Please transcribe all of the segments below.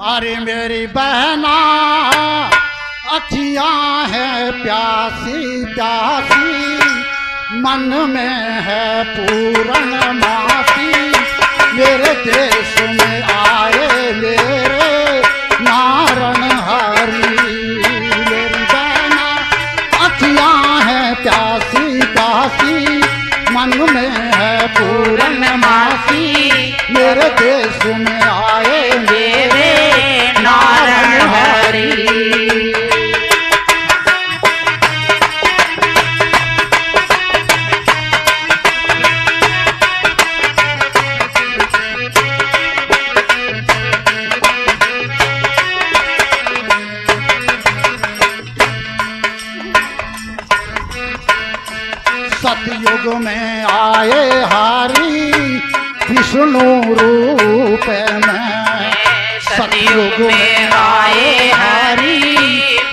अरे मेरी बहना अखियां है प्यासी प्यासी, मन में है पूर्ण मासी। मेरे देश में आए मेरे नारण हरी। मेरी बहना अखियां है प्यासी प्यासी, मन में है पूर्ण मासी। मेरे देश में आए मेरे नारण हरी। सतयुग में आए हरि विष्णु रूप में। सतयुग में आए हरि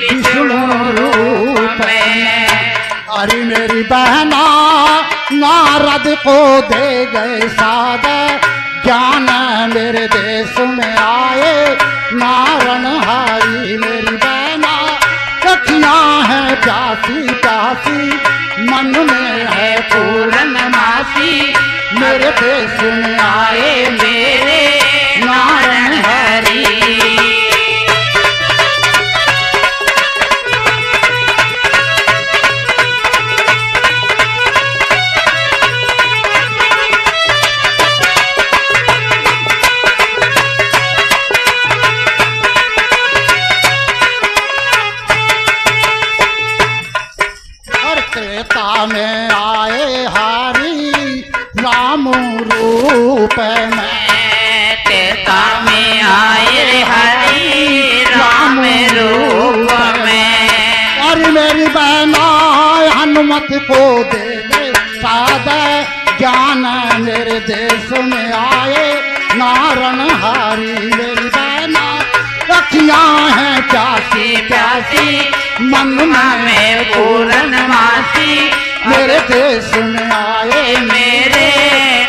विष्णु रूप में। अरे मेरी बहना नारद को दे गए सादा ज्ञान। मेरे देश में आए नारण हरि। मेरी बहना अखियां है प्यासी प्यासी, मन में है पूर्ण मासी। मेरे देश में आए मेरे नारण हरि। त्रेता में आए हरि राम रूप में। त्रेता में आए हरि राम रूप में। अरे मेरी बहना हनुमत को दे दे सादा ज्ञान। मेरे देश में आए नारण हरि। मेरी बहना अखियां हैं प्यासी प्यासी, मन में पूर्ण मासी। मेरे देश में आए मेरे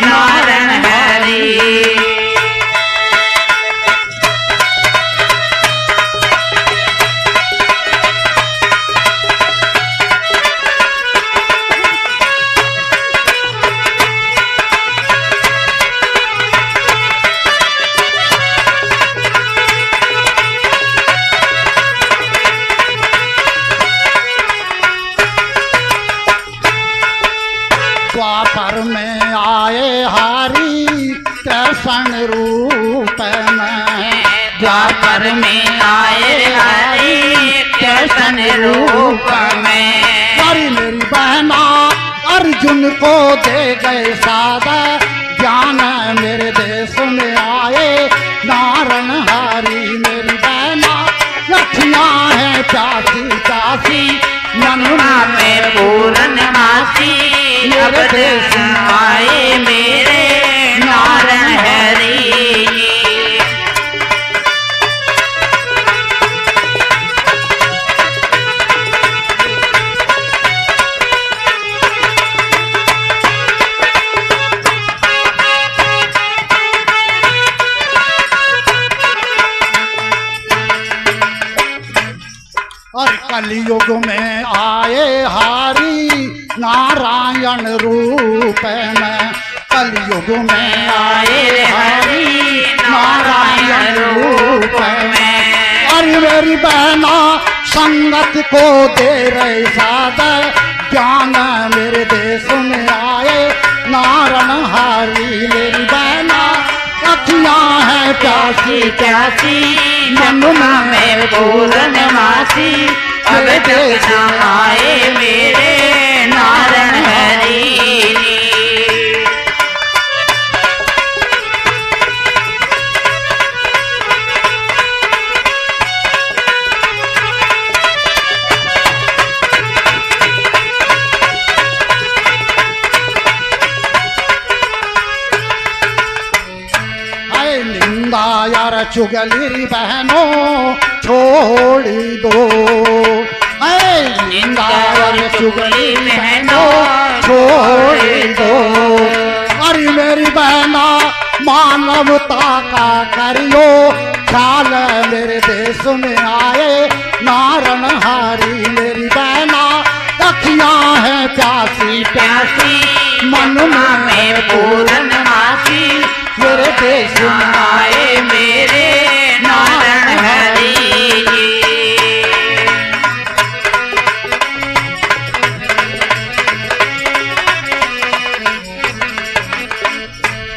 नारण हरि। द्वापर में आए हरि कृष्ण रूप में। द्वापर में आए हरि कृष्ण रूप में। अरे मेरी बहना अर्जुन को दे गए सादा ज्ञान। मेरे देश में आए नारण हरि। मेरी बहना अखियां है प्यासी प्यासी, मन में पूर्ण मासी। अब देश आए मेरे नारण हरि। और कलयुग में आए हरि नारायण रूप में। कलयुग में आए हरि नारायण रूप में। अरे मेरी बहना संगत को दे रहे सादा ज्ञान। मेरे देश में आए नारण हरि। मेरी बहना अखियां है प्यासी प्यासी, मन में पूर्ण मासी। अब देश आए मेरे नारण हरि। निंदा यार चुगली बहनों छोड़ी दो। निंदा यार चुगली बहनों छोड़ी दो। अरे मेरी बहना मानवता का करियो ख्याल मेरे देश में आए नारणहारी मेरी बहना अखियां हैं प्यासी प्यासी मन में पूर्णमासी मेरे देश में आए मेरे नारायण हरि जी।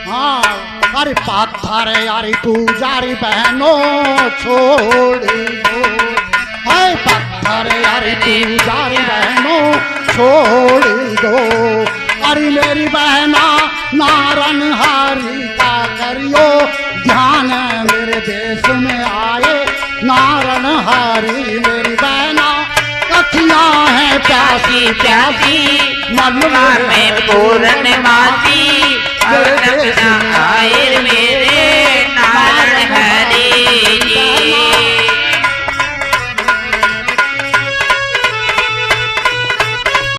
हाँ अरे पाथर यारी पूजारी बहनों छोड़ दो हाय पत्थर यारी पूजारी बहनों छोड़ दो अरे मेरी बहना नारन हारी का करियो ध्यान मेरे देश में आए नारन हारी मेरी बहना अखियां हैं प्यासी प्यासी मन में पूर्णमासी आए